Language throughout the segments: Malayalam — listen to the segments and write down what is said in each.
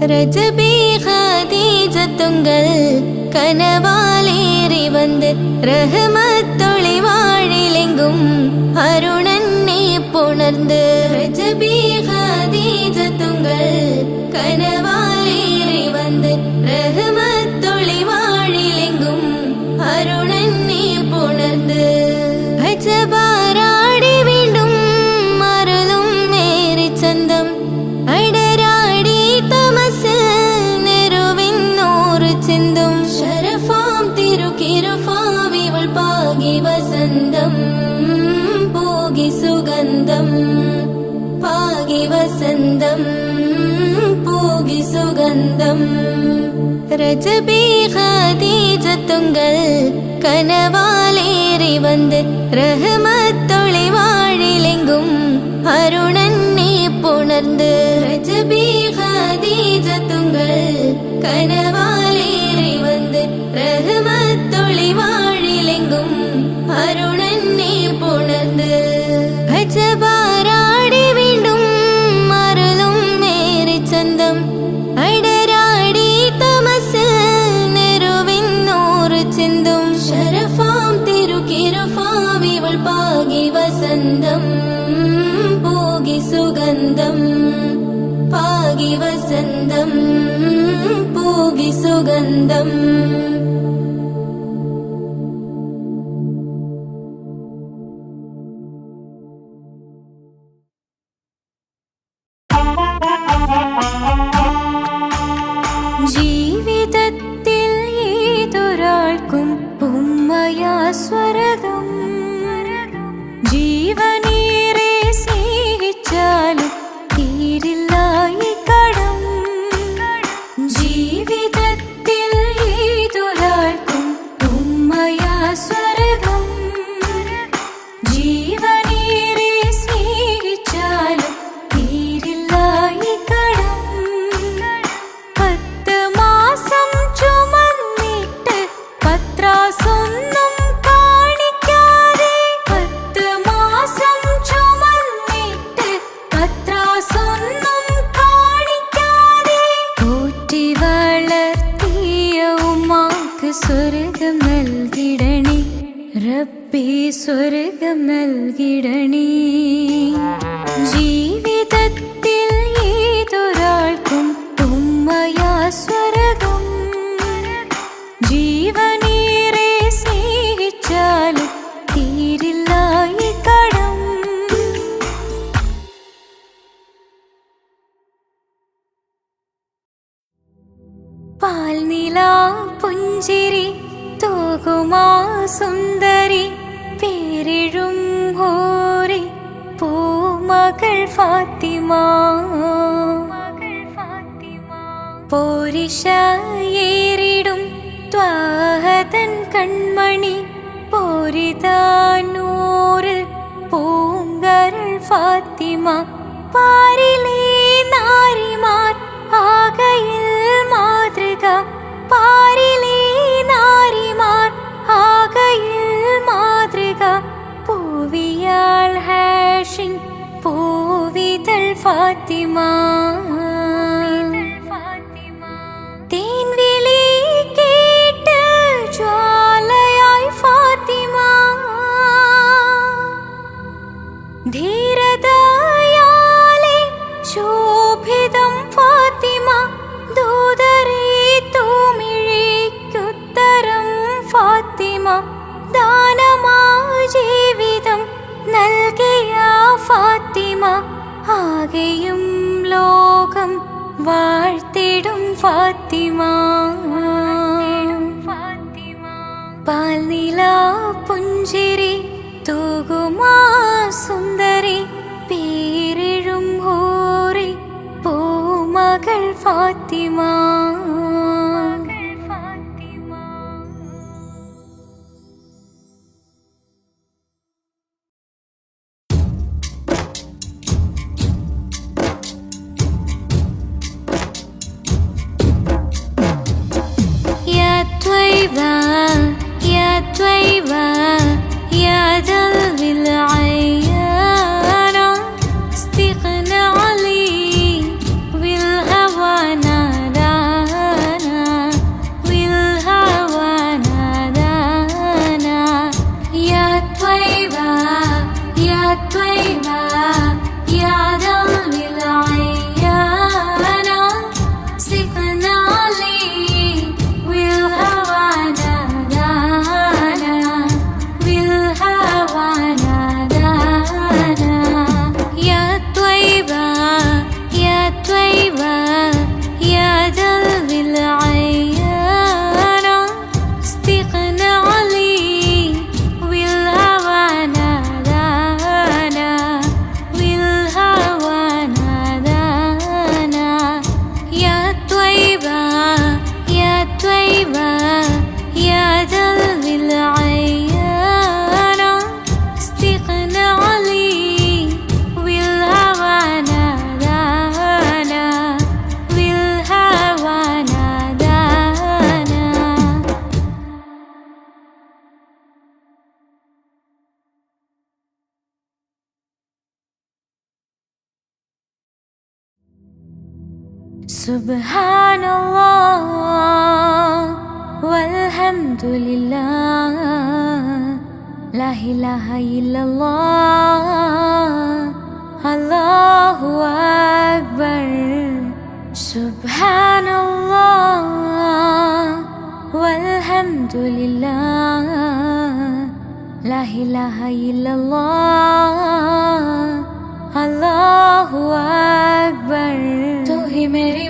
ரஜபி ஹதீஜத்துங்கள் கனவாலேறி வந்து ரஹமத்தொளி வாழிலெங்கும் அருணன்னே புணர்ந்து. ரஜபி ஹதீஜத்துங்கள் கனவாலேறி வந்து ரஹமத்தொளி வாழிலெங்கும் அருணன்னே புணர்ந்து. அஜபாராடி വീണ്ടും മറലും നേരി ചന്തം അടരാടി തമസിൽ നെരുവിന്നൂറ് ചിന്തും. ശരഫാം തിരുക്കിരുഫാവിവൾ പാകി വസന്തം പോകി സുഗന്ധം പാകി വസന്തം പോകി സുഗന്ധം. ரஜபி ஹதீஜத்துங்கள் கனவாலேறி வந்து ரஹமத்தொளி வாழிலெங்கும் அருணன்னே புணர்ந்து. ரஜபி ஹதீஜத்துங்கள் கனவாலேறி வந்து ரஹமத்தொளி வாழிலெங்கும் அருணன்னே புணர்ந்து. அஜபாராடி വീണ്ടും മറലും നേരി ചന്തം അടരാടി തമസിൽ നെരുവിന്നൂറ് ചിന്തും. ശരഫാം തിരുക്കിരുഫാവിവൾ പാകി വസന്തം പോകി സുഗന്ധം പാകി വസന്തം പോകി സുഗന്ധം. ജീവിതത്തിൽ ഏതൊരാൾക്കും ഉമ്മയാ സ്വർഗം. ജീവനേറെ സ്നേഹിച്ചാലും തീരില്ല ഈ കടം. ജീവിതത്തിൽ ഏതൊരാൾക്കും ഉമ്മയാ സ്വർഗം. ജീവനേറെ സ്നേഹിച്ചാലും തീരില്ല ഈ കടം. 10 മാസം ചുമന്നിട്ട് പത്രാസൊന്നും കാണിക്കാതെ. 10 മാസം ചുമന്നിട്ട് പത്രാസൊന്നും കാണിക്കാതെ പോറ്റി വളർത്തിയ ഉമ്മാക്ക് സ്വർഗം നൽകിടണേ റബ്ബേ, സ്വർഗം നൽകിടണേ. ജീവിതത്തിൽ ഏതൊരാൾക്കും ഉമ്മയാ സ്വർഗം. ജീവനേറെ സ്നേഹിച്ചാലും തീരില്ല ഈ കടം. പാൽനിലാ പുഞ്ചിരി തൂകുമാ സുന്ദരി പേരിഴും ഹോറി പൂമകൾ ഫാത്തിമ. പോരിശയേറിടും ത്വാഹതൻ കൺമണി പോരിതാനൂറ് പൂങ്കരൾ ഫാത്തിമ. പാരിലേ നാരിമാർ ആകയിൽ മാതൃക. പാരിലേ നാരിമാർ ആകയിൽ മാതൃക. പൂവിയാൾ ഹാഷിൻ പൂവിതൾ ഫാത്തിമ. തേൻവിളി കേട്ട് ജ്വാലയായി ഫാത്തിമ. ധീരതയാലെ ശോഭിതം ഫാത്തിമ. ദൂതരേ തൂമിഴിക്കുത്തരം ഫാത്തിമ. ദാനമാ ജീവിതം നൽകിയ ഫാത്തിമ. ആകെയും ലോകം വാഴ്ത്തിടും ഫാത്തിമ. പാൽനിലാ പുഞ്ചിരി തൂകുമാ സുന്ദരി പേരിഴും ഹൂറി പൂമകൾ ഫാത്തിമ. يا طيبة يا دلب العيان استقنا علي بالهوى نار സുബ്ഹാനല്ലാഹ് വൽഹംദുലില്ലാഹ് ലാ ഇലാഹ ഇല്ലല്ലാഹ് അല്ലാഹു അക്ബർ. സുബ്ഹാനല്ലാഹ് വൽഹംദുലില്ലാഹ് ലാ ഇലാഹ ഇല്ലല്ലാഹ് അല്ലാഹു അക്ബർ. तू ही मेरी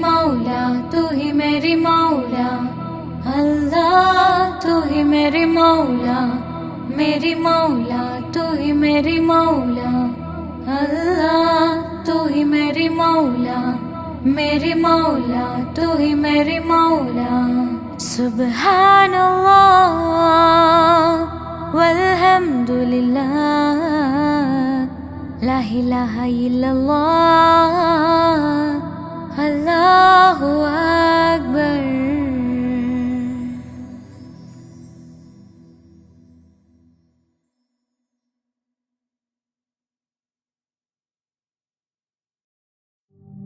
मौला तू ही मेरी मौला अल्लाह. तू ही मेरी मौला तू ही मेरी मौला अल्लाह. तू ही मेरी मौला तू ही मेरी मौला. सुब्हानल्लाह वल्हम्दुलिल्लाह ला इलाहा इल्लल्लाह अल्लाहु अक्बर.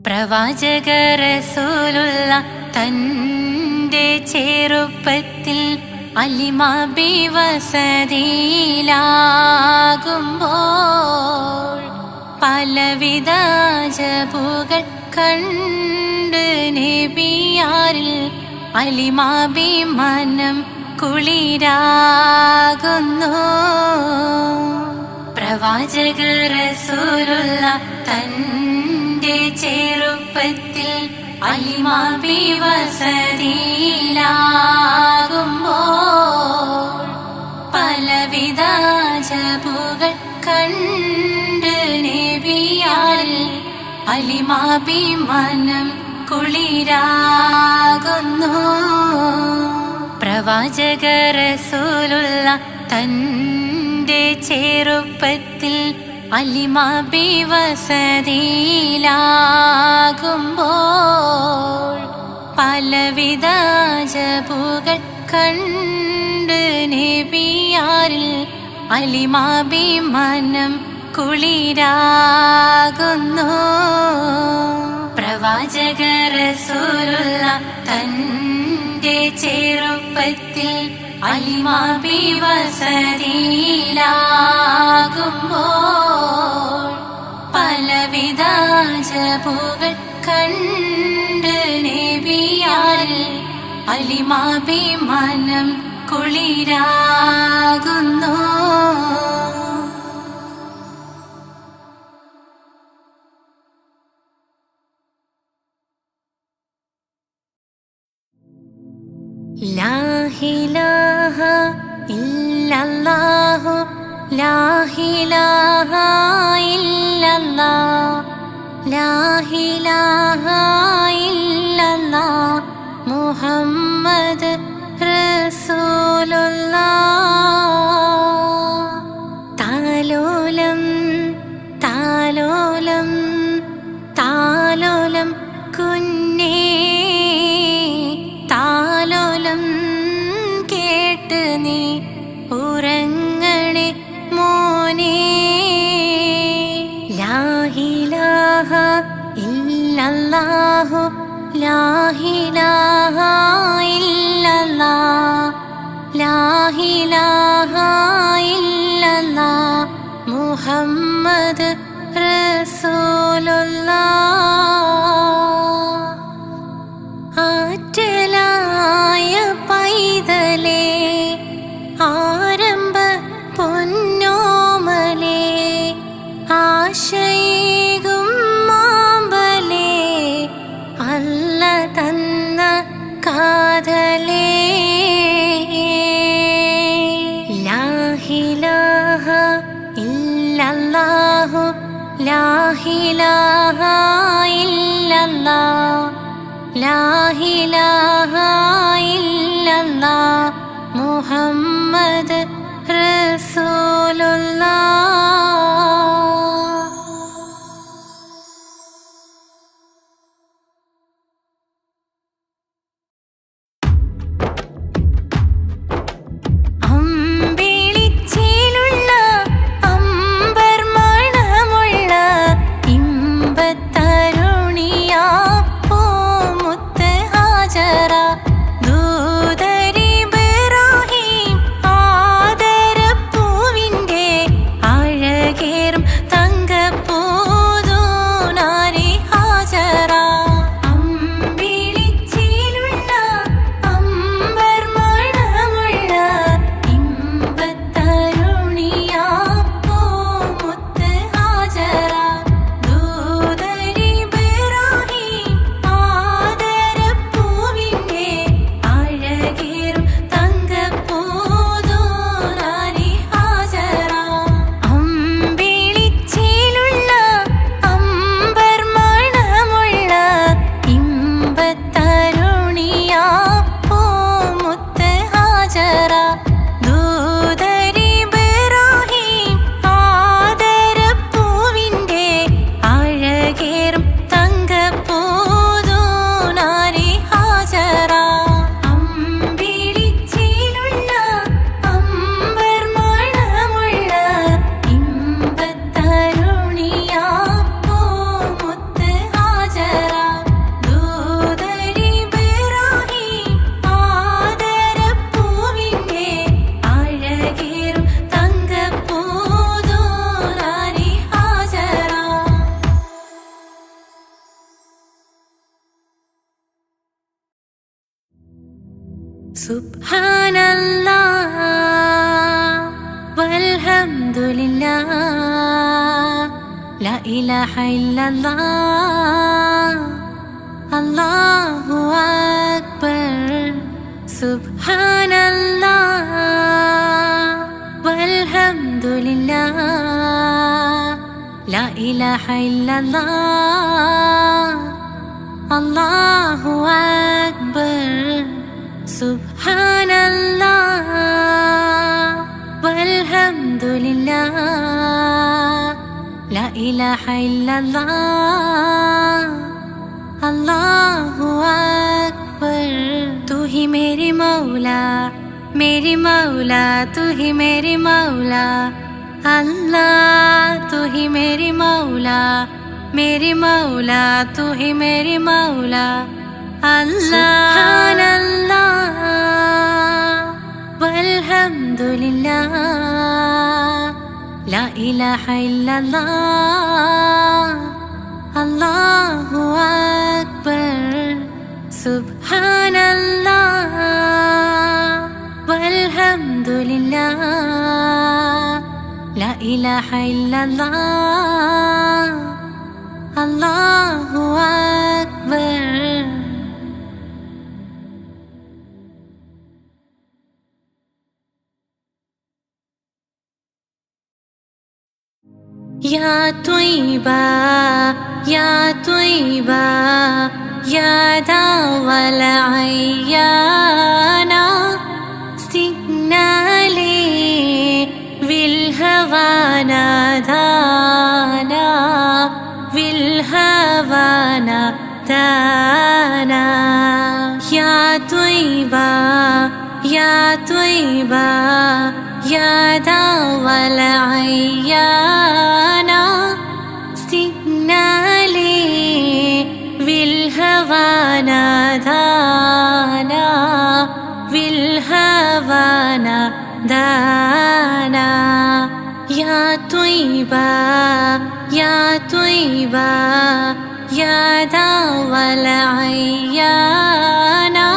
പ്രവാചക റസൂലുള്ള തൻ്റെ ചെറുപ്പത്തിൽ അലിമാബി വസതിയിലാകുമ്പോൾ പലവിധ ജബുകൾ കണ്ട് നബിയാരിൽ അലിമാബി മനം കുളിരാകുന്നു. പ്രവാചക റസൂലുള്ള തൻ്റെ ചെറുപ്പത്തിൽ അലിമാബി വസതിയിലാകുമ്പോൾ പലവിധ ജബുകൾ കണ്ട് നബിയാരിൽ അലിമാബി മനം കുളിരാകുന്നു. പ്രവാചക റസൂലുള്ള തൻ്റെ ചെറുപ്പത്തിൽ അലിമാബി വസതിയിലാകുമ്പോൾ പലവിധ ജബുകൾ കണ്ട് നബിയാരിൽ അലിമാബി മനം കുളിരാകുന്നു. പ്രവാചക റസൂലുള്ള തൻ്റെ ചെറുപ്പത്തിൽ അലിമാബി വസതിയിലാകുമ്പോൾ പലവിധ ജബുകൾ കണ്ട് നബിയാരിൽ അലിമാബി മനം കുളിരാകുന്നു. ലാ ഇലാഹ ഇല്ലല്ലാഹു ലാ ഇലാഹ ഇല്ലല്ലാഹ് ലാ ഇലാഹ ഇല്ലല്ലാഹ് മുഹമ്മദ് റസൂലുള്ളാഹ്. താലോലം താലോലം താലോലം കുഞ്ഞേ താലോലം കേട്ട് നീ ഉറങ്ങണേ മോനെ. ലാ ഇലാഹ ഇല്ലല്ലാഹു ലാ ഇലാഹ ഇല്ലല്ലാഹ് ലാ ഇലാഹ ഇല്ലല്ലാഹ് മുഹമ്മദ് റസൂലുള്ളാഹ്. ആറ്റലായ പൈതലേ ആരംഭ പൊന്നോമലേ ആശയേകും മാമ്പലേ അല്ല തന്ന കാതലേ. ലാ ഇലാഹ ഇല്ലല്ലാഹു ലാ ഇലാഹ ഇല്ലല്ലാഹ് ലാ ഇലാഹ ഇല്ലല്ലാഹ് മുഹമ്മദ് റസൂലുള്ളാഹ്. അമ്പിളിച്ചേലുള്ള അമ്പർ മണമുള്ള ഇമ്പത്തരുണി സുബ്ഹാനല്ലാഹ് വൽഹംദുലില്ലാഹ് ലാ ഇലാഹ ഇല്ലല്ലാഹ് അല്ലാഹു അക്ബർ. സുബ്ഹാനല്ലാഹ് വൽഹംദുലില്ലാഹ് ലാ ഇലാഹ ഇല്ലല്ലാഹ് അല്ലാഹു അക്ബർ. സുബ്ഹാനല്ലാഹ് വൽഹംദുലില്ലാഹ് ലാ ഇലാഹ ഇല്ലല്ലാഹ് അല്ലാഹു അക്ബർ. तू ही मेरी मौला तू ही मेरी मौला अल्लाह. तू ही मेरी मौला तू ही मेरी मौला अल्लाह. सुब्हानल्लाह वल्हम्दुलिल्लाह ला इलाहा इल्लल्लाह अल्लाहु अक्बर. सुब्हानल्लाह वल्हम्दुलिल्लाह ला इलाहा इल्लल्लाह अल्लाहु अक्बर. या त्वय्यबा या त्वय्यबा या दावल अय्याना सिग्नाले विल्हवाना दाना विल्हवाना दाना. या त्वय्यबा या त्वय्यबा या दावल अय्याना सिग्नाले विल्हवाना दाना विल्हवाना दाना. या त्वय्यबा या त्वय्यबा या दावल अय्याना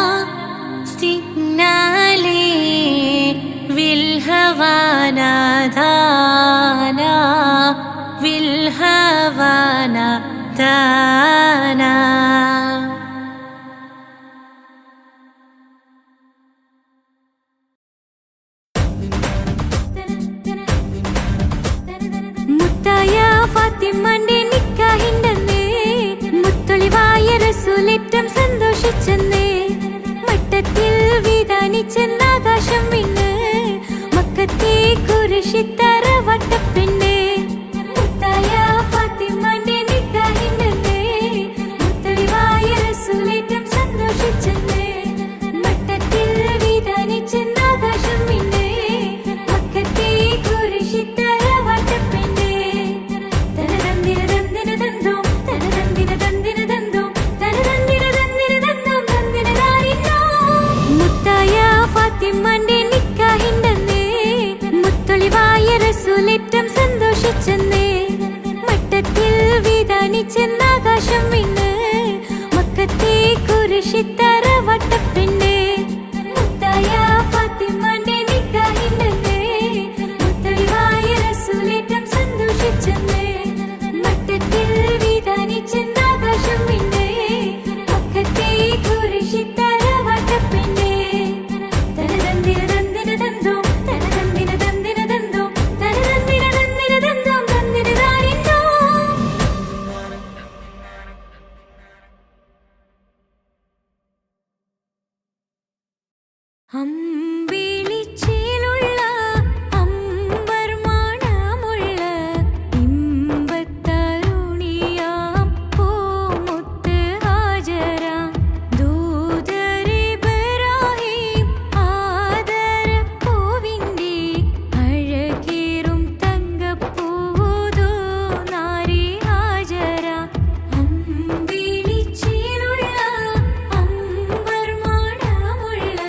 सिग्नाले विल्हवाना दाना विल्हवाना दाना. മുത്തായ ഫാത്തിമന്റെ നിക്കാഹിണ്ടെന്നേ മുത്തൊളിവായ റസൂലേറ്റം സന്തോഷിച്ചെന്നേ. മട്ടത്തിൽ വിധാനിച്ചെന്നാകാശം വിണ്ണ് മക്കത്തെ കുരിശിത്തറ വട്ടപ്പെണ്ണേ. മുത്തായ ഫാത്തിമന്റെ നിക്കാഹിണ്ടെന്നേ മുത്തൊളിവായ റസൂലേറ്റം സന്തോഷിച്ചെന്നേ. മട്ടത്തിൽ വിധാനിച്ചെന്നാകാശം വിണ്ണ് മക്കത്തെ കുരിശിത്തറ വട്ടപ്പെണ്ണേ. തനതന്തിന തന്തിന തന്തോം തനതന്തിന തന്തിന തന്തോം തനതന്തിന തന്തിന തന്തോം തന്തിന താരിന്നോ. മുത്തായ ഫാത്തിമന്റെ നിക്കാഹിണ്ടെന്നേ മുത്തൊളിവായ റസൂലേറ്റം സന്തോഷിച്ചെന്നേ. മട്ടത്തിൽ വിധാനിച്ചെന്നാകാശം വിണ്ണ് മക്കത്തെ കുരിശിത്തറ വട്ടപ്പെണ്ണേ. മുത്തായ ഫാത്തിമന്റെ നിക്കാഹിണ്ടെന്നേ മുത്തൊളിവായ റസൂലേറ്റം സന്തോഷിച്ചെന്നേ. മട്ടത്തിൽ വിധാനിച്ചെന്നാകാശം വിണ്ണ് മക്കത്തെ കുരിശിത്തറ വട്ടപ്പെണ്ണേ. തനതന്തിന തന്തിന തന്തോം തനതന്തിന തന്തിന തന്തോം തനതന്തിന തന്തിന തന്തോം തന്തിന താരിന്നോ. അമ്പിളിച്ചേലുള്ള അമ്പർ മണമുള്ള ഇമ്പത്തരുണിയാം പൂമുത്ത് ഹാജര ദൂതരിബ്രാഹിം ആദരപ്പൂവിൻ്റെ അഴകേറും തങ്കപ്പൂതോ നാരി ഹാജര. അമ്പിളിച്ചേലുള്ള അമ്പർ മണമുള്ള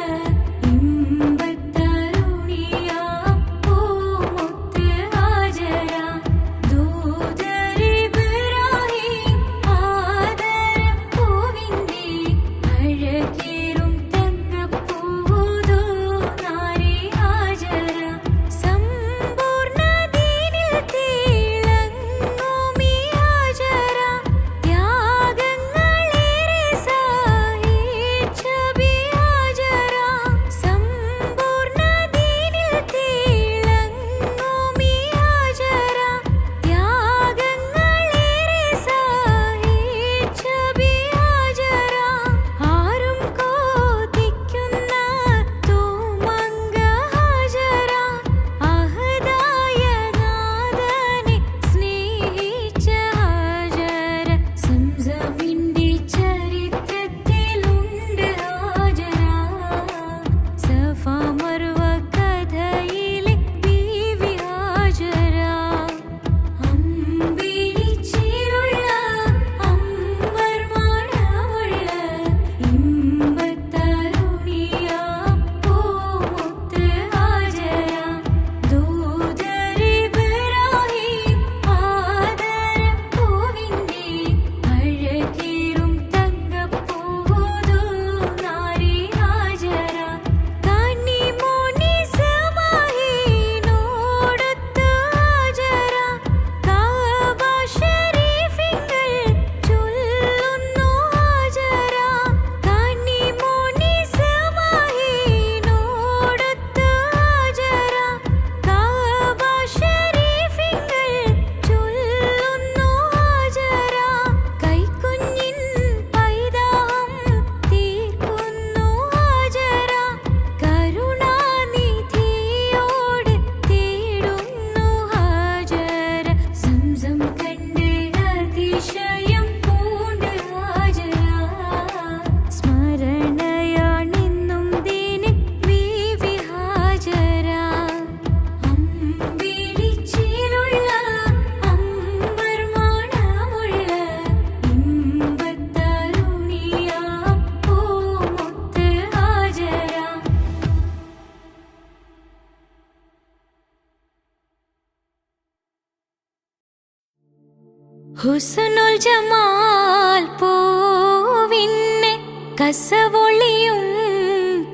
ഹുസ്നുൽ ജമാൽ പൂവിന് കസവൊളിയും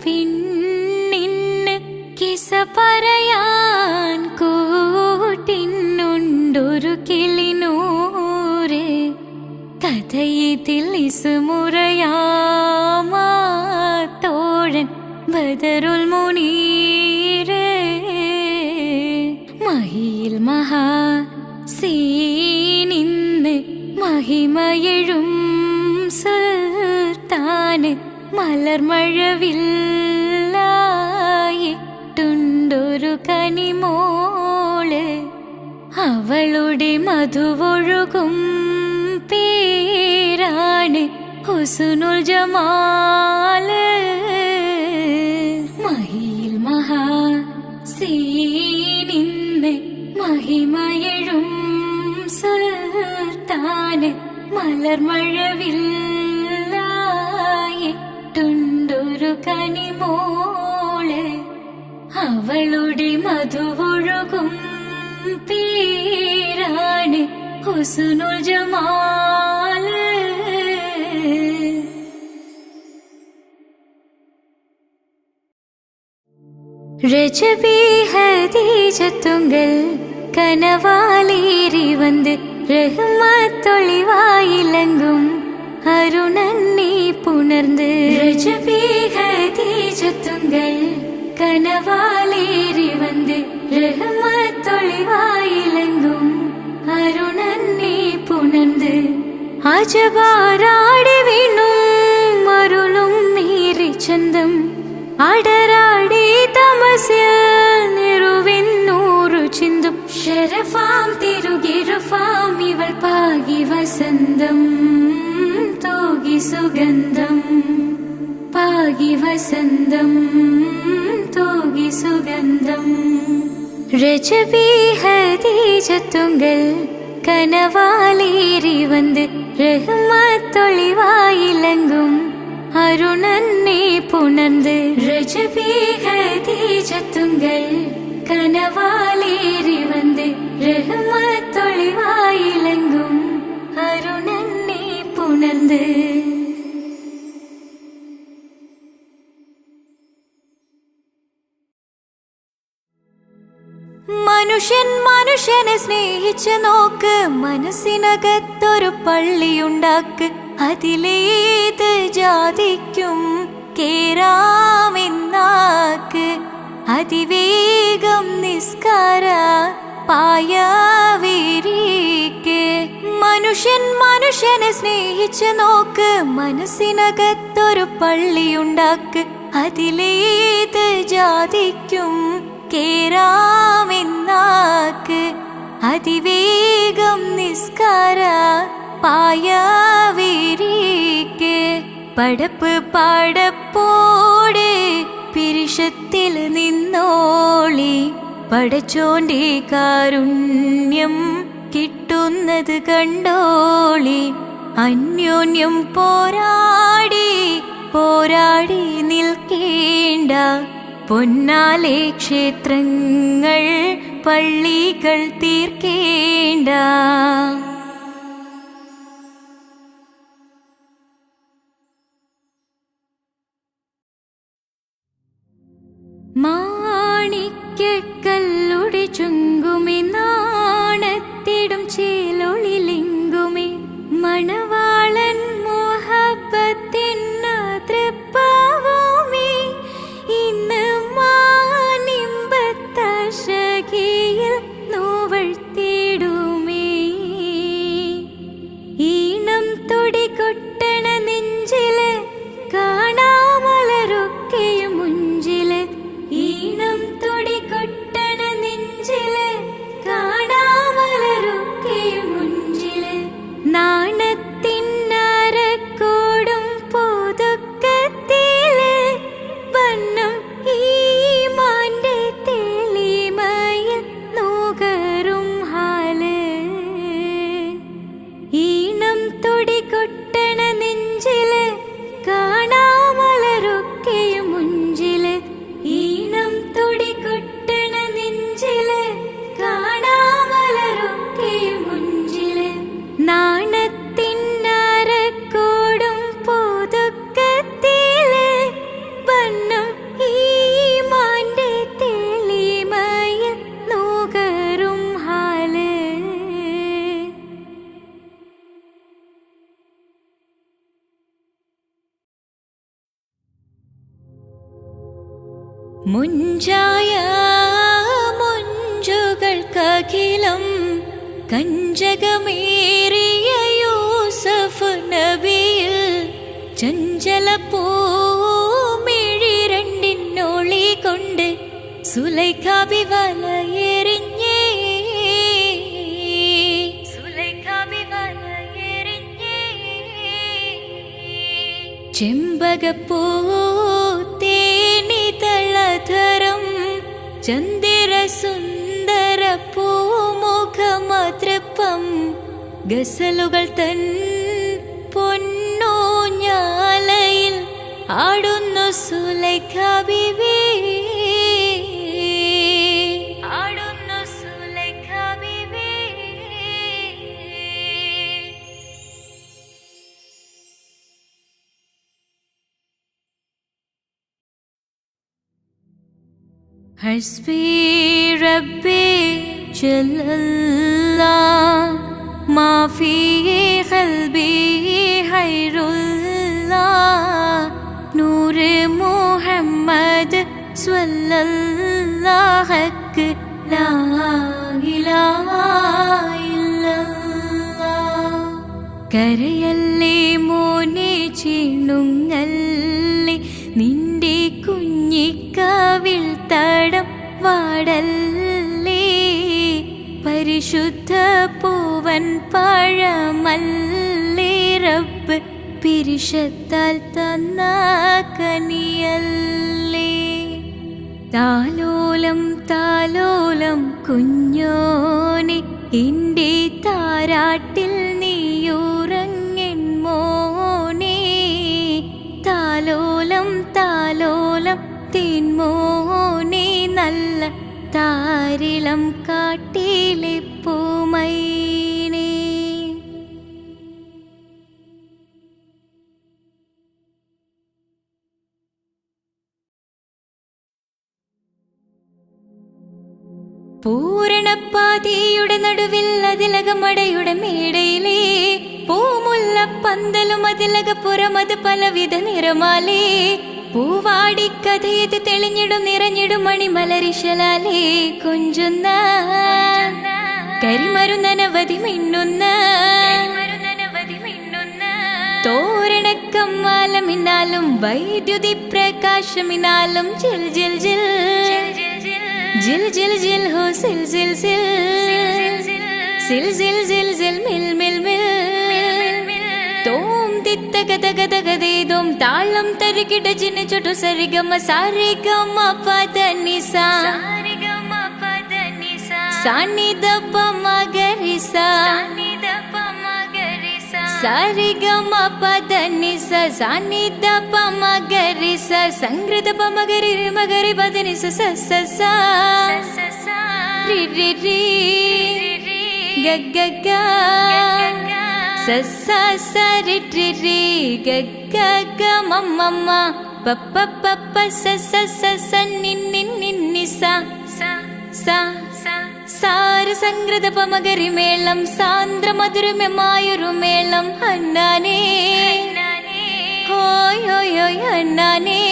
പിന്നിന് കിസ പറയാൻ കൂട്ടിനുണ്ടൊരു കിളിനൂറ് കഥയിതിൽ ഇസുമുറയാമാത്തോഴൻ ബദറുൽ മുനീര് മഹിയിൽ മഹാസീനിന്ന് മഹിമയെഴും സുൽത്താന് മലർമഴവില്ലായിട്ടുണ്ടൊരു കനിമോള് അവളുടെ മധുവൊഴുകും പേരാണ് ഹുസ്നുൽ ജമാല് മഹിയിൽ മഹാസീനിന്ന് മഹിമയെഴും സുൽത്താന് മലർമഴവില്ലായിട്ടുണ്ടൊരു കനിമോള് അവളുടെ മധുവൊഴുകും പേരാണ് ഹുസ്നുൽ ജമാല് രജബി ഹദീജത്തുങ്കൽ കനവാലേറി വന്ന് റഹ്മത്തൊളിവായിലങ്കും അരുണന്നെ പുണർന്ന് രജബി ഹദീജത്തുങ്കൽ കനവാലേറി വന്ന് റഹ്മത്തൊളിവായിലങ്കും അരുണന്നെ പുണർന്ന് അജബാരാടി വീണും അരുളും നീറി ചന്തം അടരാടി തമസിൽ നിറുവിന്നൂറു ചിന്തും ശരഫാം തിരുകിരുഫാം ഇവൾ പാകി വസന്തം തൂകി സുഗന്ധം പാകി വസന്തം തൂകി സുഗന്ധം രജബി ഹദീജത്തുങ്കൽ കനവാലേറി വന്ന് റഹ്മത്തൊളിവായിലങ്കും അരുണന്നെ പുണർന്ന് രജബി ഹദീജത്തുങ്കൽ കനവാലേറി വന്ന് റഹ്മത്തൊളിവായിലങ്കും അരുണന്നെ പുണർന്ന് മനുഷ്യൻ മനുഷ്യനെ സ്നേഹിച്ച് നോക്ക് മനസ്സിനകത്തൊരു പള്ളിയുണ്ടാക്ക് അതിലേത് ജാതിക്കും കേറാമെന്നാക്ക് അതിവേഗം നിസ്കാര പായവിരിക്ക് മനുഷ്യൻ മനുഷ്യനെ സ്നേഹിച്ച് നോക്ക് മനസ്സിനകത്തൊരു പള്ളിയുണ്ടാക്ക് അതിലേത് ജാതിക്കും കേറാമെന്നാക്ക് അതിവേഗം നിസ്കാര പായവിരിക്ക് പടപ്പ് പാടപ്പോടെ പിരിശത്തിൽ നിന്നോളി പടച്ചോന്റെ കാരുണ്യം കിട്ടുന്നത് കണ്ടോളി അന്യോന്യം പോരാടി പോരാടി നിൽക്കേണ്ട പൊന്നാലെ ക്ഷേത്രങ്ങൾ പള്ളികൾ തീർക്കേണ്ട മാണിക്യക്കല്ലുടെ ചുങ്കുമി നാണത്തിടും ചേലൊളിലിങ്കുമി മണവാളൻ മോഹബത്തിന്ന തൃപ്പാവുമി ഇന്ന് മാനിമ്പത്തശകിയിൽ നോവഴ്ത്തിടുമേ ഈണം തൊടികൊട്ടണ നെഞ്ചില് കാണാമലരൊക്കെയും മുഞ്ചില് ഈണം തൊടികൊട്ടണ നെഞ്ചില് കാണാമലരൊക്കെയും മുഞ്ചില് നാണത്തിന്നരക്കോടും പുതുക്കത്തില് വണ്ണം ഈമാന്റെ തെളിമയിൽ നുകരും ഹാല് ഈണം തൊടികൊട്ടണ നെഞ്ചില് കാണാമലരൊക്കെയും മുഞ്ചില് ഈണം തൊടികൊട്ടണ നെഞ്ചില് കാണാമലരൊക്കെയും മുഞ്ചില് മുഞ്ചായ മുഞ്ചുകൾക്കഖിലം കഞ്ചകമേറിയ യൂസഫ് നബിയിൽ ചഞ്ചല പൂമിഴി രണ്ടിനൊളി കൊണ്ട് സുലൈഖ ബി വലയെറിഞ്ഞേ ചെമ്പകപ്പൂ തേനിതളധരം ചന്ദിര സുന്ദര പൂമുഖമതൃപ്പം ഗസലുകൾ തൻ പൊന്നൂഞ്ഞാലയിൽ ആടുന്നു സുലൈഖ ബീവി. ഹസ്ബി റബ്ബി ജല്ലല്ലാഹ് മാ ഫീ ഖൽബി ഖൈറുല്ലാഹ് നൂറ് മുഹമ്മദ് സ്വല്ലല്ലാഹു ലാ ഇലാഹ ഇല്ലല്ലാഹ്. കരയല്ലേ മോനെ ചിണുങ്ങല്ലേ നിന്റെ കുഞ്ഞിക്കാവിൽ തടം വാടല്ലേ പരിശുദ്ധ പൂവൻ പഴമല്ലേ റബ്ബ് പിരിശത്താൽ തന്ന കനിയല്ലേ. താലോലം താലോലം കുഞ്ഞോനെ എൻ്റെ താരാട്ടിൽ നീയുറങ്ങൻ മോനെ താലോലം താലോലം തേൻമോനെ നല്ല താരിളം കാട്ടിലെ പൂമൈനേ. പൂരണപ്പാതിയുടെ നടുവിൽ അതിലകമടയുടെ മേടയിലേ പൂമുല്ല പന്തലും അതിലകപ്പുറമത് പലവിധ നിറമാലേ പൂവാടിക്കഥയത് തെളിഞ്ഞിടും നിറഞ്ഞിടും മണിമലരിശലാലേ കൊഞ്ചുന്ന കരിമരുന്നനവധി മിന്നുന്ന തോരണക്കമ്മാലമിന്നാലും വൈദ്യുതി പ്രകാശമിനാലും ജിൽ ജിൽ ജിൽ ജിൽ ജിൽ ജിൽ ഹോ സിൽ സിൽ സിൽ സിൽ സിൽ സിൽ സിൽ മിൽ മിൽ മിൽ തോം തിത്തകതകതകതേദോം താളം തരികിട ജിന ചൊട്ടു സരിഗമ സാരിഗമ പദനിസ സാനിദപ മഗരിസ സാരിഗമ പദനിസ സാനിദപ മഗരിസ സംഗൃതപ മഗരി മഗരി പദനിസ സ സ സ രി രി രി ഗ ഗ ഗ സ സ സ രി രി രി ഗ ഗ ഗ മ മ മ പ പ പ പ സ സ സ സ നി നി നി നി സ സ സാര സംഗൃത പമകരി മേളം സാന്ദ്ര മധുരമമായൊരു മേളം അന്നാനേ ഹോയ് ഹോയ് ഹോയ് അന്നാനേ.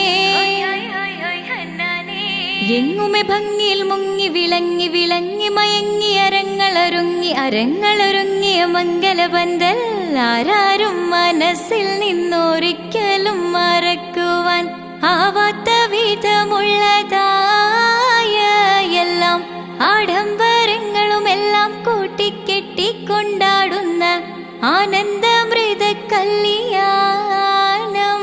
എങ്ങുമെ ഭംഗിയിൽ മുങ്ങി വിളങ്ങി വിളങ്ങി മയങ്ങി അരങ്ങളൊരുങ്ങിയ മംഗലപന്തൽ ആരാരും മനസ്സിൽ നിന്നൊരിക്കലും മറക്കുവാൻ ആവാത്ത വിധമുള്ളതായ എല്ലാം ആഡംബരങ്ങളുമെല്ലാം കൂട്ടിക്കെട്ടിക്കൊണ്ടാടുന്ന ആനന്ദമൃത കല്യാണം.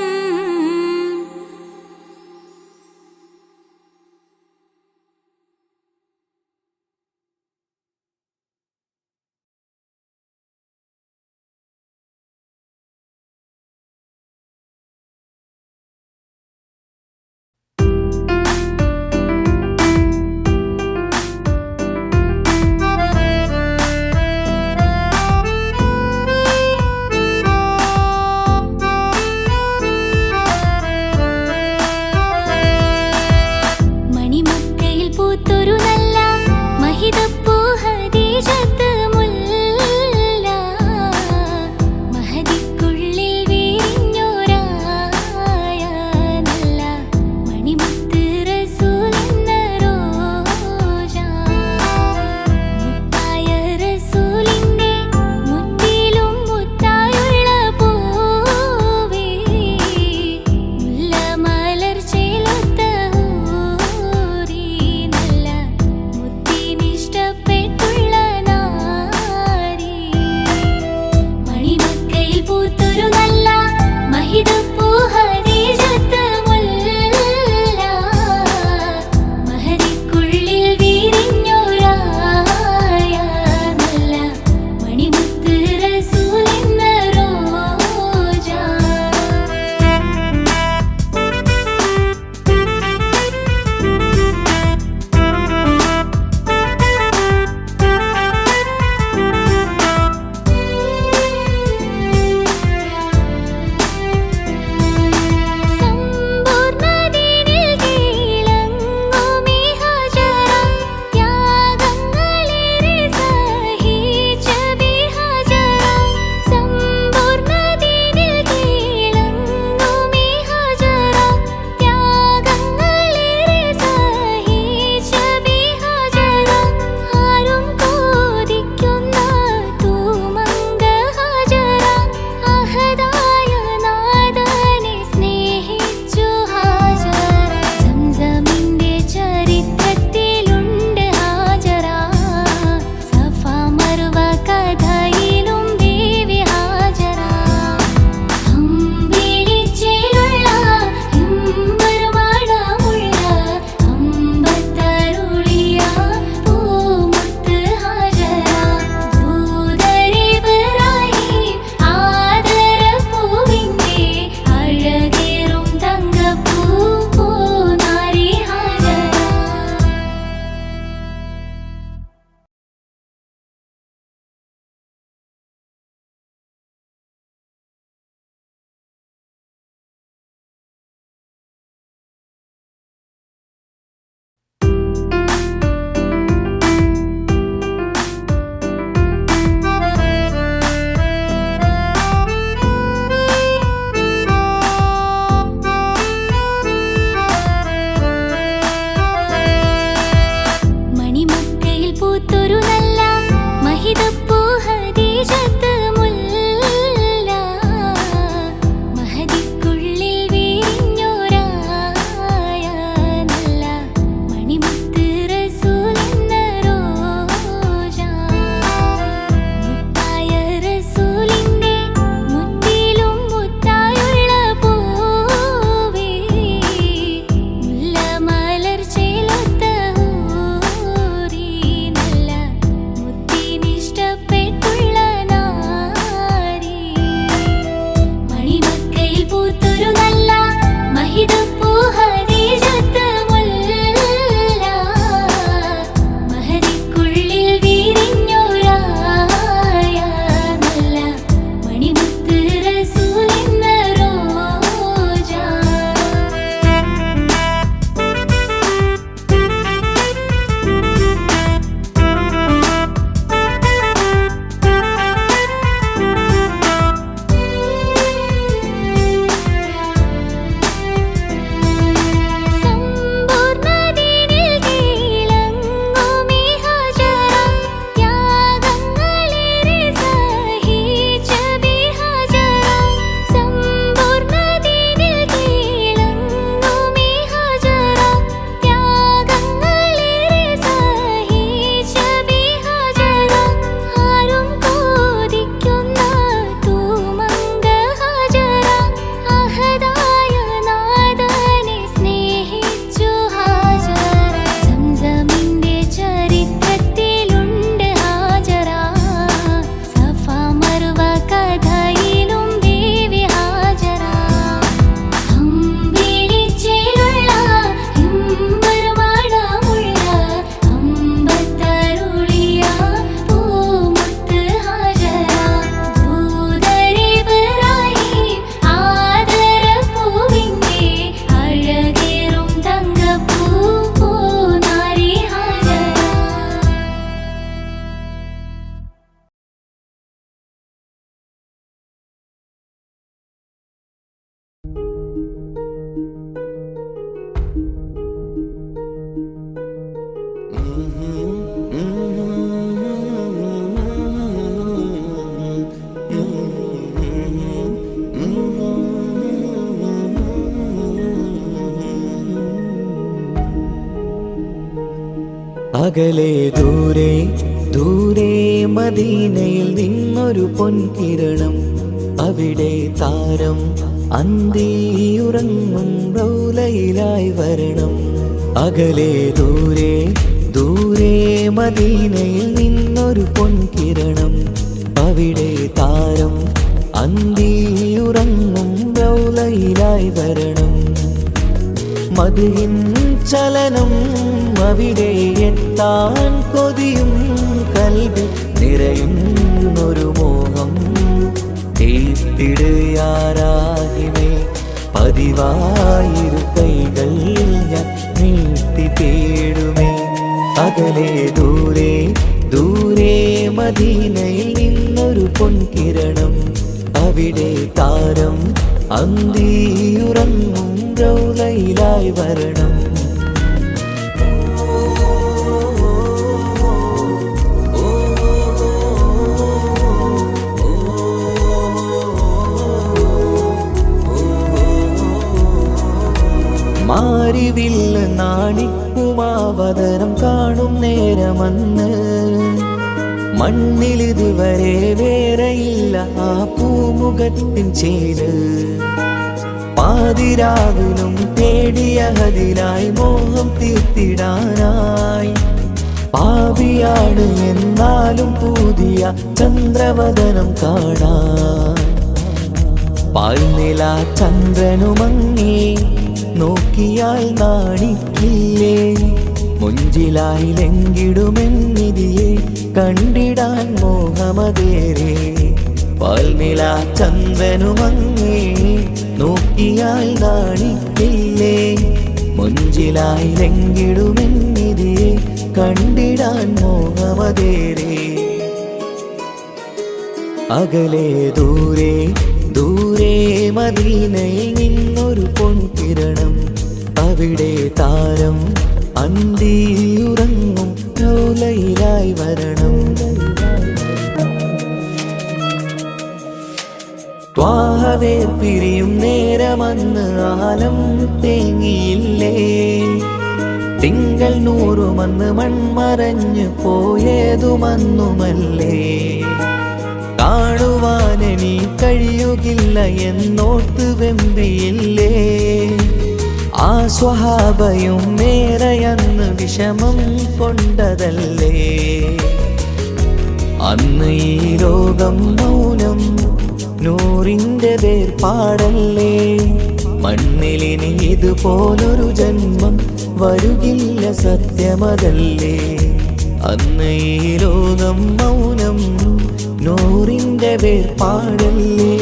അകലെ ദൂരെ ദൂരെ മദീനയിൽ നിന്നൊരു പൊൻകിരണം, അവിടെ താരം അന്തിയുറങ്ങും റൗലയിലായി വരണം. അകലെ ദൂരെ ദൂരെ മദീനയിൽ നിന്നൊരു പൊൻകിരണം, അവിടെ താരം അന്തിയുറങ്ങും റൗലയിലായി വരണം. മദ്ഹിൻ ചലനം അവിടെ എത്താൻ കൊതിയും കൽബിൽ നിറയുന്നൊരു മോഹം. തീർത്തിടുയാരാഹിമേ പതിവായിരു കൈകൾ ഞാൻ നീട്ടി തേടുമേ. അകലെ ദൂരെ ദൂരെ മദീനയിൽ നിന്നൊരു പൊൻകിരണം, അവിടെ താരം അന്തിയുറങ്ങും റൗലയിലായി വരണം. മാരിവില്ല നാണിക്കുമാവതരം കാണും നേരമന്ന്, മണ്ണിലിതുവരെ വേറെയില്ല ആ പൂമുഖത്തിൻ ചേര്. പാതിരാവിലും തേടിയ ഹദിലായി മോഹം തീർത്തിടാനായി, പാപിയാണ് എന്നാലും പുതിയ ചന്ദ്രവദനം കാണാൻ. പാൽനില ചന്ദ്രനുമങ്ങി നോക്കിയാൽ നാണിക്കില്ലേ, മുഞ്ചിലായി ലംഘിടുമെന്നിതിയെ കണ്ടിടാൻ മോഹമതേരെ. പാൽനില ചന്ദ്രനുമങ്ങി നോക്കിയാൽ നാണിക്കില്ലേ, മുഞ്ചിലായി ലംഘിടുമെന്നിതിയെ കണ്ടിടാൻ മോഹമതേരെ. അകലെ ദൂരെ ദൂരെ മദീനയിൽ നിന്നൊരു പൊൻകിരണം, അവിടെ താരം അന്തിയുറങ്ങും റൗലയിലായി വരണം. ത്വാഹവേ പിരിയും നേരമന്ന് ആലം തേങ്ങിയില്ലേ, തിങ്കൾ നൂറുമന്ന് മൺമറഞ്ഞു പോയതുമന്നുമല്ലേ. കാണുവാനെനി കഴിയുകില്ല എന്നോർത്ത് വെമ്പിയില്ലേ, ആ സ്വഹാബയും നേരെയന്ന് വിഷമം കൊണ്ടതല്ലേ. അന്ന് ഈ ലോകം മൗനം നൂറിൻ്റെ വേർപാടല്ലേ, മണ്ണിലിനി ഇതുപോലൊരു ജന്മം വരുകില്ല സത്യമതല്ലേ. അന്ന് ഈ ലോകം മൗനം നൂറിൻ്റെ വേർപാടല്ലേ,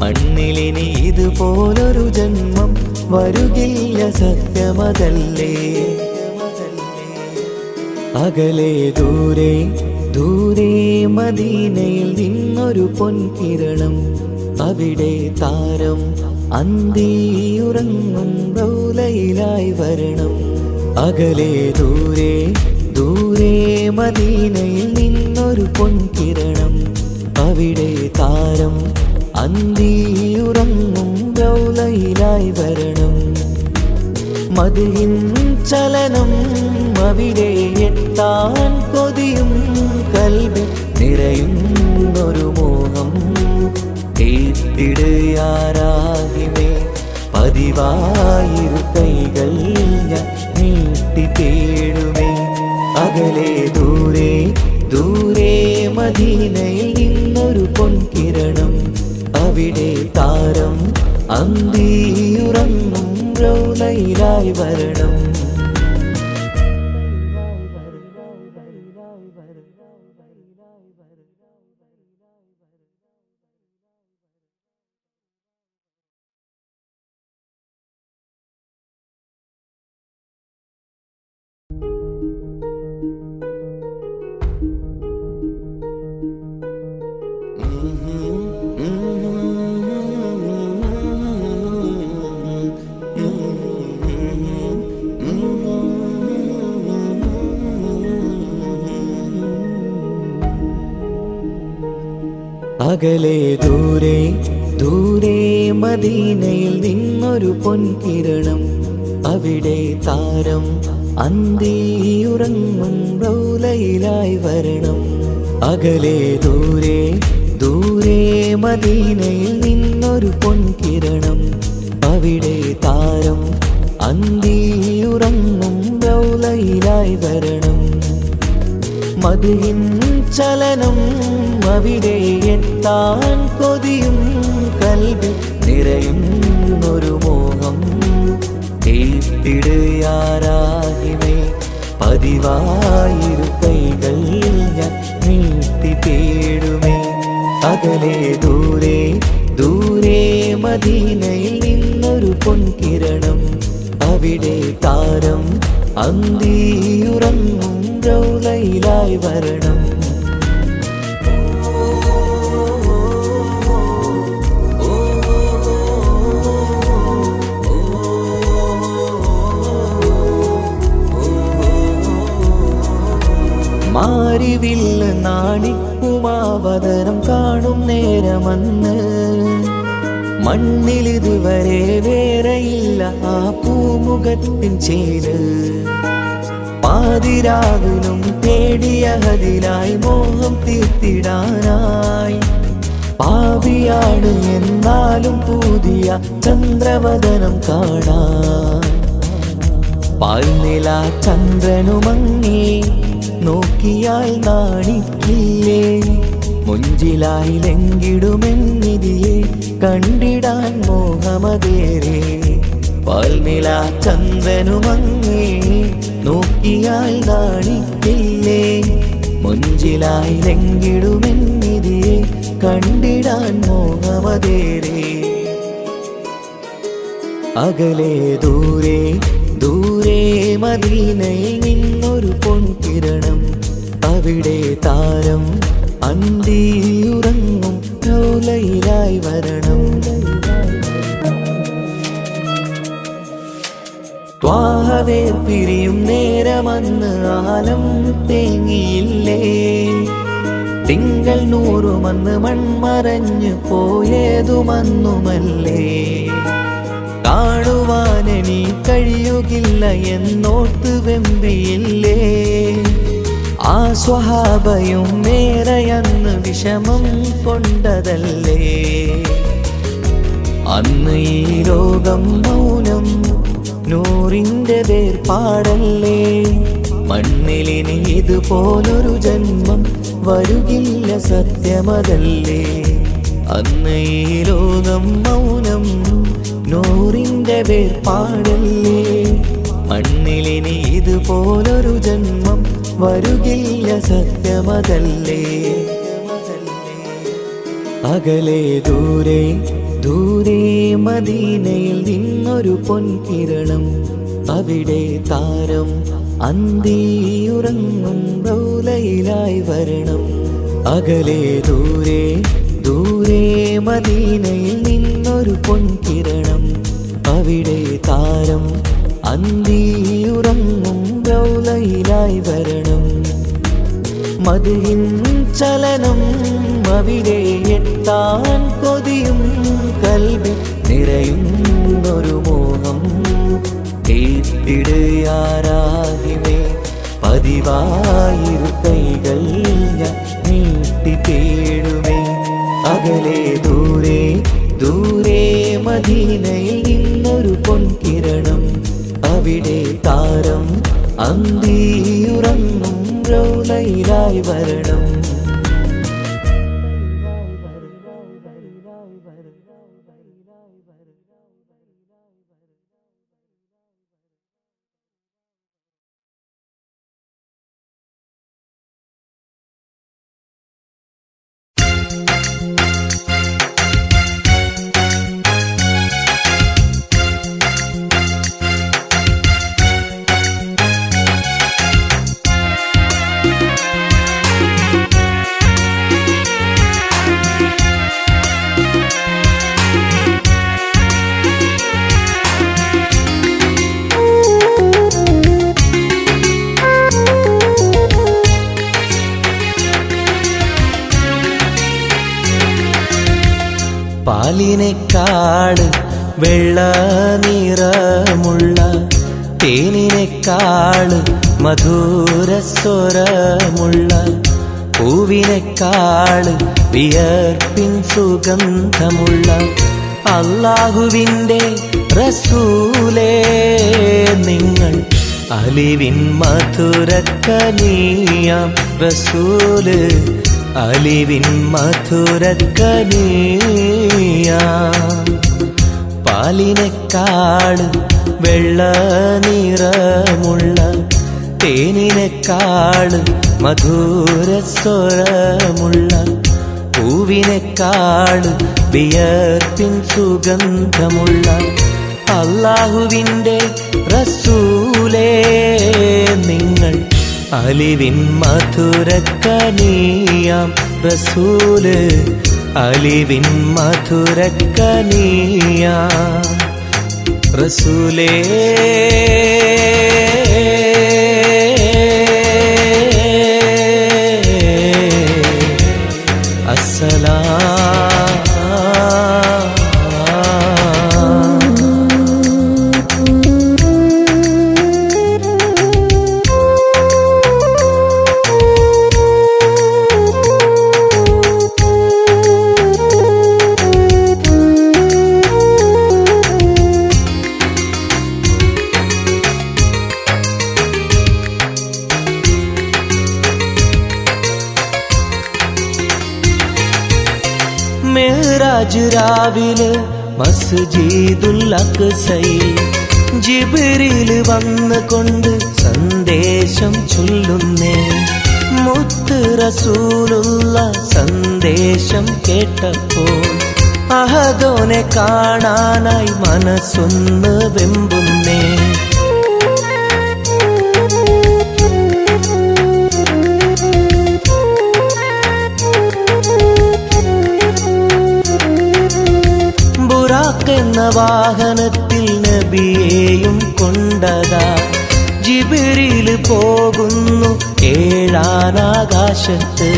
മണ്ണിലിനി ഇതുപോലൊരു ജന്മം വരുകില്ല സത്യമതല്ലേ. അകലെ ദൂരെ ദൂരെ മദീനയിൽ നിന്നൊരു പൊൻകിരണം, അവിടെ താരം അന്തിയുറങ്ങും റൗലയിലായി വരണം. അകലെ ദൂരെ ദൂരെ മദീനയിൽ നിന്നൊരു പൊൻകിരണം, അവിടെ താരം അന്തിയുറങ്ങും റൗലയിലായി വരണം. മദ്ഹിൻ ചലനം അവിടെ എത്താൻ കൊതിയും കൽബിൽ നിറയുന്നൊരു മോഹം. തീർത്തിടുയാരാഹിമേ പതിവായിരു കൈകൾ ഞാൻ നീട്ടി തേടുമേ. അകലെ ദൂരെ ദൂരെ മദീനയിൽ നിന്നൊരു പൊൻകിരണം, അവിടെ താരം അന്തിയുറങ്ങും റൗലയിലായി വരണം. അകലെ ദൂരെ ദൂരെ മദീനയിൽ നിന്നൊരു പൊൻകിരണം, അവിടെ താരം അന്തിയുറങ്ങും റൗലയിലായി വരണം. അകലെ ദൂരെ ദൂരെ മദീനയിൽ നിന്നൊരു പൊൻകിരണം. അവിടെ താരം അന്തിയുറങ്ങും റൗലയിലായി വരണം. മദിഹിൻ ചലനം അവിടെ എത്താൻ കൊതിയും കൽബിൽ നിറയുന്നൊരു മോഹം. കേട്ടിടുയാരാഹിമേ പതിവായിരു കൈകൾ ഞാൻ നീട്ടി തേടുമേ. അകലെ ദൂരെ ദൂരെ മദീനയിൽ നിന്നൊരു പൊൻകിരണം. അവിടെ താരം അന്തിയുറങ്ങും റൗലയിലായി വരണം. മാരിവില്ല് നാണിക്കുമാവതരം കാണും നേരമന്ന് മണ്ണിലിതുവരെ വേറെയില്ല ആ പൂമുഖത്തിൻ ചേര്. പാതിരാവിലും തേടിയ ഹദിലായി മോഹം തീർത്തിടാനായി. പാപിയാണ് എന്നാലും പുതിയ ചന്ദ്രവദനം കാണാൻ. പാൽനില ചന്ദ്രനുമങ്ങി നോക്കിയാൽ നാണിക്കില്ലേ. മുഞ്ചിലായി ലംഘിടുമെന്നിതിയെ കണ്ടിടാൻ മോഹമതേറെ. പാൽനില ചന്ദ്രനുമങ്ങി നോക്കിയാൽ നാണിക്കില്ലേ. മുഞ്ചിലായി ലംഘിടുമെന്നിതിയെ കണ്ടിടാൻ മോഹമതേറെ. അകലെ ദൂരെ ദൂരെ മദീനയിൽ നിന്നൊരു പൊൻകിരണം. അവിടെ താരം അന്തിയുറങ്ങും റൗലയിലായി വരണം. ത്വാഹവേ പിരിയും നേരമന്ന് ആലം തേങ്ങിയില്ലേ. തിങ്കൾ നൂറുമന്ന് മൺമറഞ്ഞു പോയതുമന്നുമല്ലേ. കാണുവാനെനി കഴിയുകില്ല എന്നോർത്ത് വെമ്പിയില്ലേ. ആ സ്വഹാബയും മേറയന്ന് വിഷമം കൊണ്ടതല്ലേ. അന്ന് ഈ ലോകം മൗനം നൂറിൻ്റെ വേർപാടല്ലേ. മണ്ണിലിനി ഇതുപോലൊരു ജന്മം വരുകില്ല സത്യമതല്ലേ. അന്ന് ഈ ലോകം മൗനം നൂറിൻ്റെ വേർപാടല്ലേ. മണ്ണിലിനി ഇതുപോലൊരു ജന്മം വരുകില്ല സത്യമതല്ലേ. അകലെ ദൂരെ ദൂരെ മദീനയിൽ നിന്നൊരു പൊൻകിരണം. അവിടെ താരം അന്തിയുറങ്ങും റൗലയിലായി വരണം. അകലെ ദൂരെ ദൂരെ മദീനയിൽ നിന്നൊരു പൊൻകിരണം. അവിടെ താരം അന്തിയുറങ്ങും റൗലയിലായി വരണം. മദിഹിൻ ചലനം അവിടെ എത്താൻ കൊതിയും കൽബിൽ നിറയുന്നൊരു മോഹം. കേട്ടിടുയാരാഹിമേ പതിവായിരു കൈകൾ ഞാൻ നീട്ടി തേടുമേ. അകലെ ദൂരെ ദൂരെ മദീനയിൽ നിന്നൊരു പൊൻകിരണം. അവിടെ താരം അന്തിയുറങ്ങും റൗലയിലായി വരണം. പാലിനേക്കാട് വെള്ള നിറമുള്ള തേനിനേക്കാള് മധുരസ്വരമുള്ള പൂവിനേക്കാള് വിയർപ്പിൻ സുഗന്ധമുള്ള അല്ലാഹുവിൻ്റെ റസൂലേ നിങ്ങൾ അലിവിൻ മധുരക്കനിയാം റസൂല് അലിവിൻ മധുരക്കനിയാം പാലിനേക്കാള് വെള്ള നിറമുള്ള തേനിനേക്കാള് മധുരസ്വരമുള്ള പൂവിനേക്കാള് വിയർപ്പിൻ സുഗന്ധമുള്ള അല്ലാഹുവിൻ്റെ റസൂലേ നിങ്ങൾ അലിവിൻ മധുരക്കനിയാം റസൂല് അലിവിൻ മധുരക്കനിയാം റസൂലേ മെഹ്റാജ് രാവിലെ മസ്ജിദുൽ അഖ്സയിൽ ജിബ്രീൽ വന്നുകൊണ്ട് സന്ദേശം ചൊല്ലുന്നേ മുത്ത് റസൂലുള്ള സന്ദേശം കേട്ടപ്പോൾ അഹദോനെ കാണാനായി മനസ്സൊന്ന് വെമ്പുന്നേ എന്ന വാഹനത്തിൽ നബിയെയും കൊണ്ടതാ ജിബ്രീൽ പോകുന്നു ഏഴാനാകാശത്ത്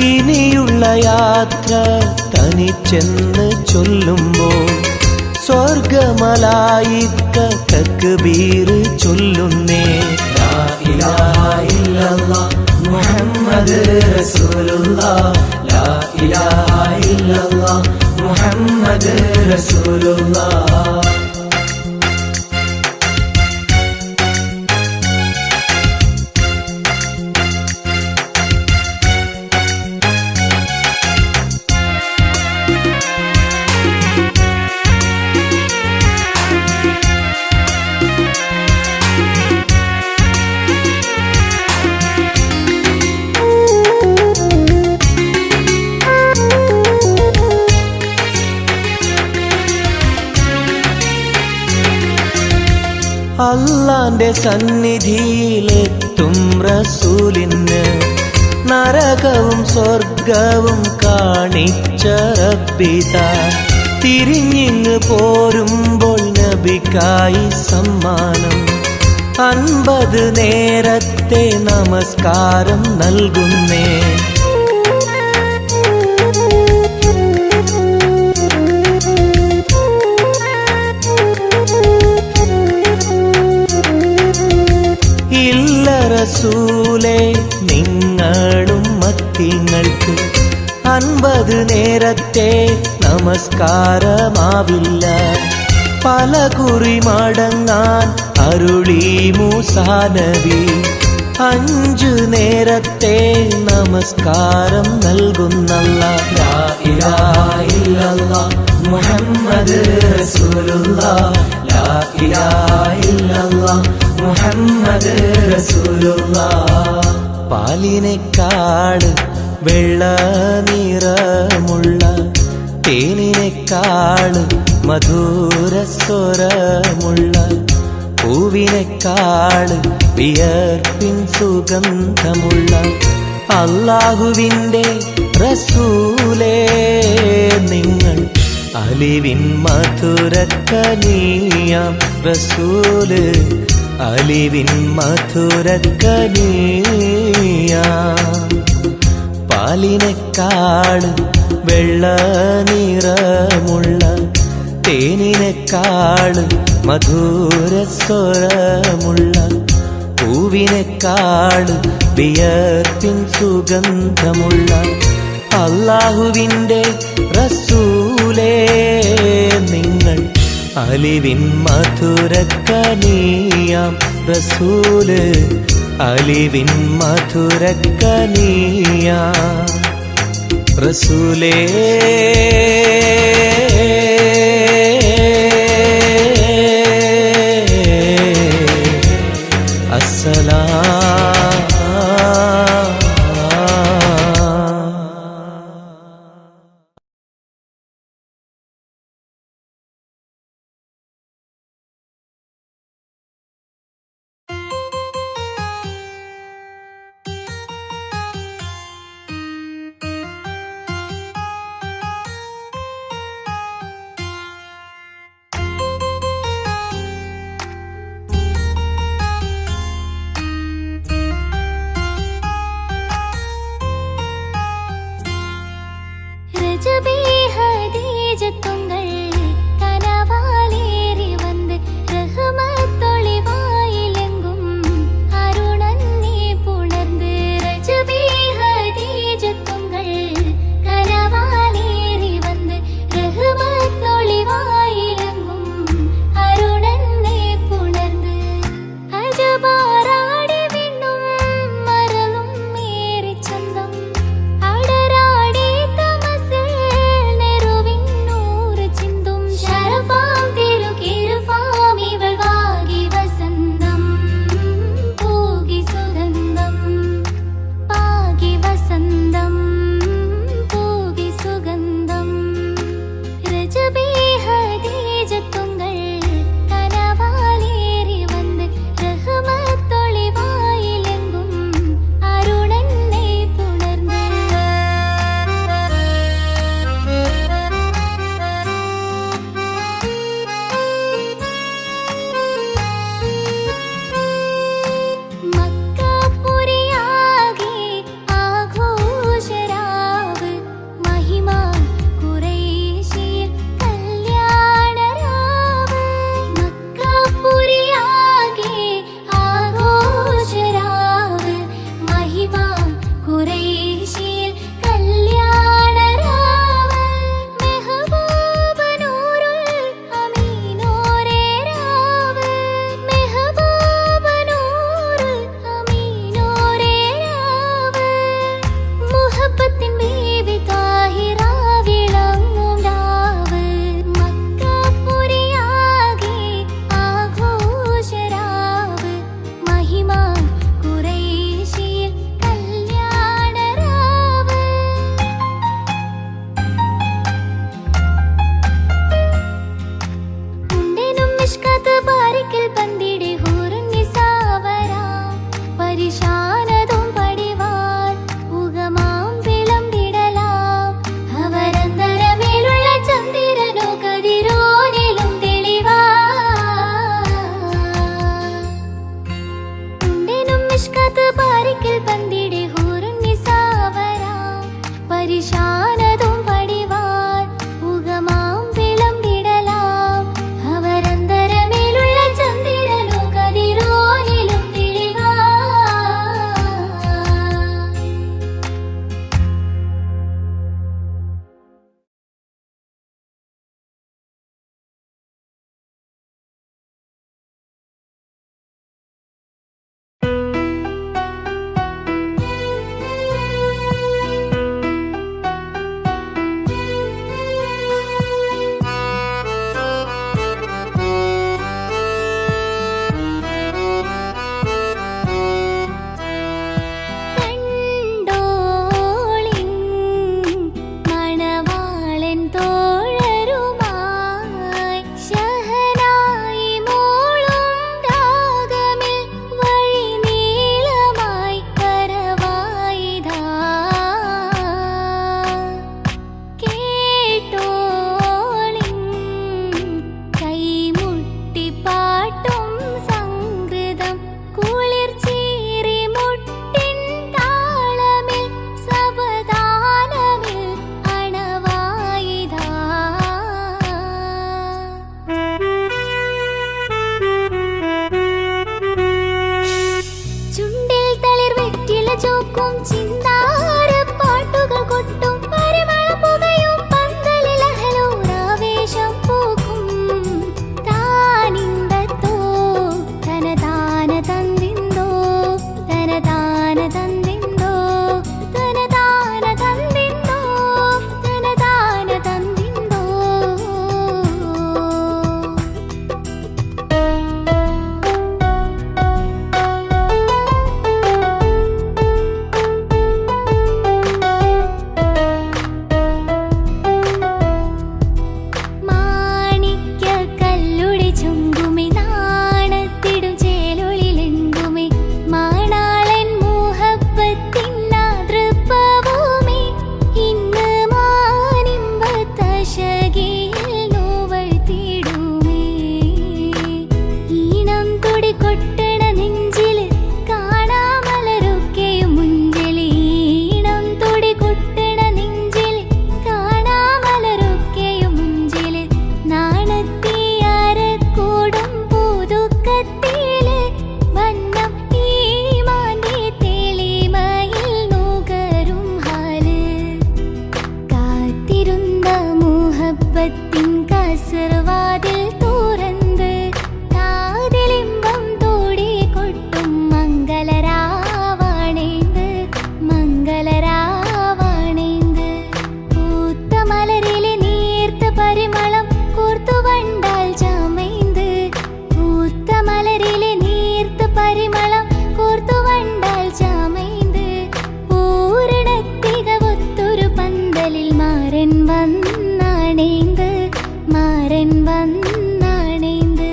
ഇനിയുള്ള യാത്ര തനിച്ചെന്ന് ചൊല്ലുമ്പോൾ സ്വർഗമലായിക്ക തക്ബീർ ചൊല്ലുന്നേ ലാ ഇലാഹ ഇല്ലല്ലാഹ് മുഹമ്മദ് റസൂലുള്ളാഹ് ലാ ഇലാഹ ഇല്ലല്ലാഹ് മുഹമ്മദ് റസൂലുള്ളാഹ് അല്ലാന്റെ സന്നിധിയിലെത്തും റസൂലിന് നരകവും സ്വർഗവും കാണിച്ച റബ്ബിതാ തിരിഞ്ഞിങ്ങ് പോരുമ്പോൾ നബിക്കായി സമ്മാനം 50 നേരത്തെ നമസ്കാരം നൽകുന്നേ റസൂലേ നിങ്ങളും മത്തിങ്ങൾക്ക് 50 നേരത്തെ നമസ്കാരമാവില്ല പല കുറി മടങ്ങാൻ അരുളി മൂസാ നബി 5 നേരത്തെ നമസ്കാരം നൽകുന്നല്ലാഹ് ലാ ഇലാഹ ഇല്ലല്ലാഹ് മുഹമ്മദ് റസൂലുള്ളാഹ് ലാ ഇലാഹ ഇല്ലല്ലാഹ് മുഹമ്മദ് റസൂലുള്ളാഹ് പാലിനേക്കാള് വെള്ള നിറമുള്ള തേനിനേക്കാള് മധുരസ്വരമുള്ള പൂവിനേക്കാള് വിയർപ്പിൻ സുഗന്ധമുള്ള അല്ലാഹുവിൻ്റെ റസൂലേ നിങ്ങൾ അലിവിൻ മധുരക്കനിയാം റസൂല് അലിവിൻ മധുരക്കനിയാം പാലിനേക്കാള് വെള്ള നിറമുള്ള തേനിനേക്കാള് മധുരസ്വരമുള്ള പൂവിനെക്കാൾ വിയർപ്പിൻ സുഗന്ധമുള്ള അല്ലാഹുവിൻ്റെ റസൂലേ നിങ്ങൾ അലിവിൻ മധുരക്കനിയാം റസൂല് അലിവിൻ മധുരക്കനിയാം റസൂലേ വന്നണൈந்து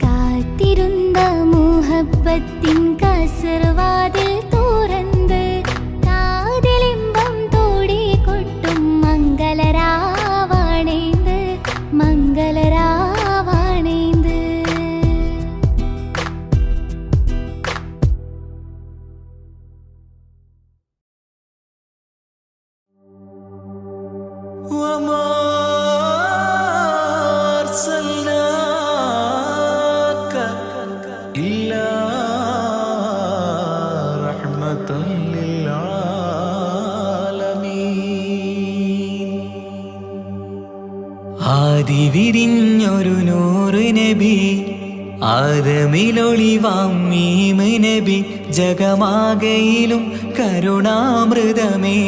കാത്തിരുന്ന മുഹബത്തിൻ കസർവാതിൽ തുറന്ന് കാതിലിമ്പം തോടി കൊട്ടും മംഗളരാവാണൈந்து മംഗളരാവാണൈந்து. وما أرسلناك إلا رحمة للعالمين. ആദി വിരിഞ്ഞൊരു നൂറ് നബി ആദമിലൊളിവാം മീമ് നബി ജഗമാകയിലും കരുണാമൃതമേ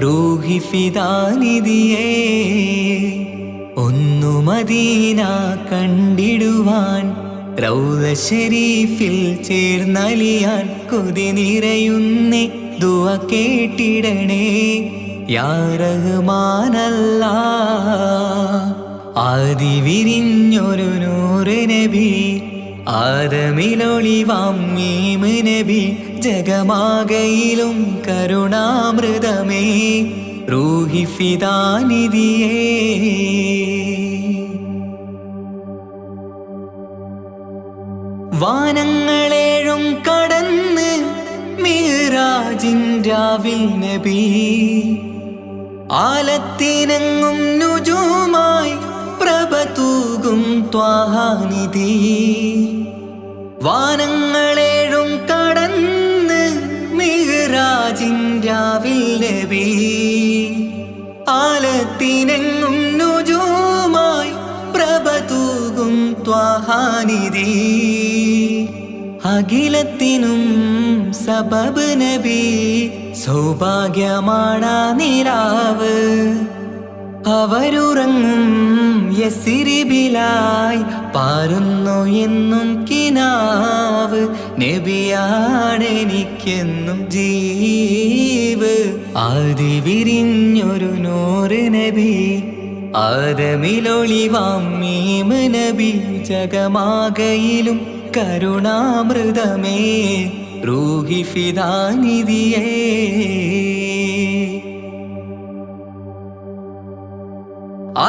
റൂഹി ഫിദാനിധിയേ ഒന്നു മദീന കണ്ടിടുവാൻ റൗള ശരീഫിൽ ചേർന്നലിയാൻ കൊതി നിറയുന്നേ ദുആ കേട്ടിടണേ യാ റഹ്മാനല്ലാഹ്. ആദി വിരിഞ്ഞൊരു നൂറ് നബി ആദമിലൊളിവാം മീമ് നബി ജഗമാകയിലും കരുണാമൃതമേ റൂഹി ഫിദാനിധിയേ. വാനങ്ങളേഴും കടന്ന് മിഅ്റാജിൻ രാവിൽ നബി ആലത്തിനെങ്ങും നുജൂമായി പ്രഭ തൂകും ത്വാഹാനിധി. വാനങ്ങളേഴും കടന്ന് മിഅ്റാജിൻ രാവിൽ നബി ആലത്തിനെങ്ങും നുജൂമായി പ്രഭ തൂകും ത്വാഹാനിധി. അഖിലത്തിനും സബബ് നബി സൗഭാഗ്യമാണാ നിലാവ്. അവരുറങ്ങും യസിരിബിലായി പാരുന്നു എന്നും കിനാവ്. നബിയാണെനിക്കെന്നും ജീവ്. ആദി വിരിഞ്ഞൊരു നൂറ് നബി ആദമിലൊളിവാം മീമ് നബി ജഗമാകയിലും കരുണാമൃതമേ റൂഹി ഫിദാനിധിയേ.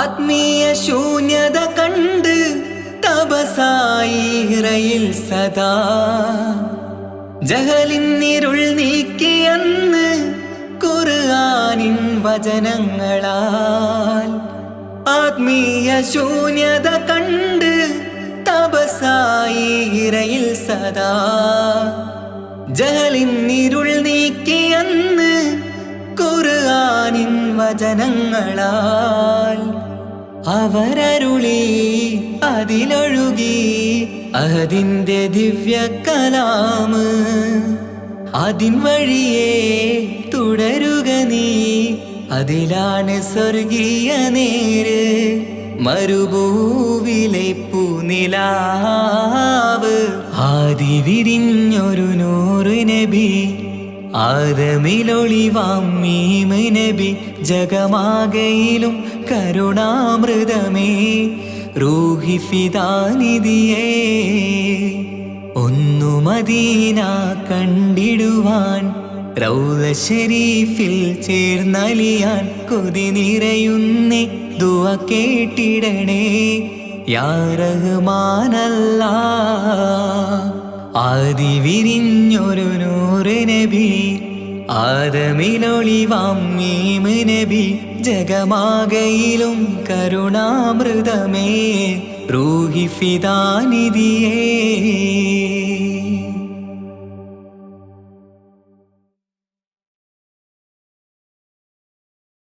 ആത്മീയ ശൂന്യത കണ്ട് തപസായി ഇറയിൽ സദാ ജഹലിന്നിരുൾ നീക്കിയന്ന് ഖുർആനിൻ വചനങ്ങളാൽ. ആത്മീയ ശൂന്യത കണ്ട് തപസായി ഇറയിൽ സദാ ജഹലിന്നിരുൾ നീക്കിയന്ന് ഖുർആനിൻ വചനങ്ങളാൽ. അവരരുളി അതിലൊഴുകി അതിന്റെ ദിവ്യ കലാമ്. അതിൻ വഴിയേ തുടരുക നീ അതിലാണ് സ്വർഗീയ നേര്. മരുഭൂവിലെ പൂനിലാവ്. ആദി വിരിഞ്ഞൊരു നൂറ് നബി ആദമിലൊളിവാം മീമ് നബി ജഗമാകയിലും കരുണാമൃതമേ റൂഹി ഫിദാനിധിയേ. ഒന്നു മദീന കണ്ടിടുവാൻ റൗള ശരീഫിൽ ചേർന്നലിയാൻ കൊതി നിറയുന്നേ ദുആ കേട്ടിടണേ യാ റഹ്മാനല്ലാഹ്. ആദി വിരിഞ്ഞൊരു നൂറ് നബി ആദമിലൊളിവാം മീമ് നബി ജഗമാകയിലും കരുണാമൃതമേ റൂഹി ഫിദാനിധിയേ.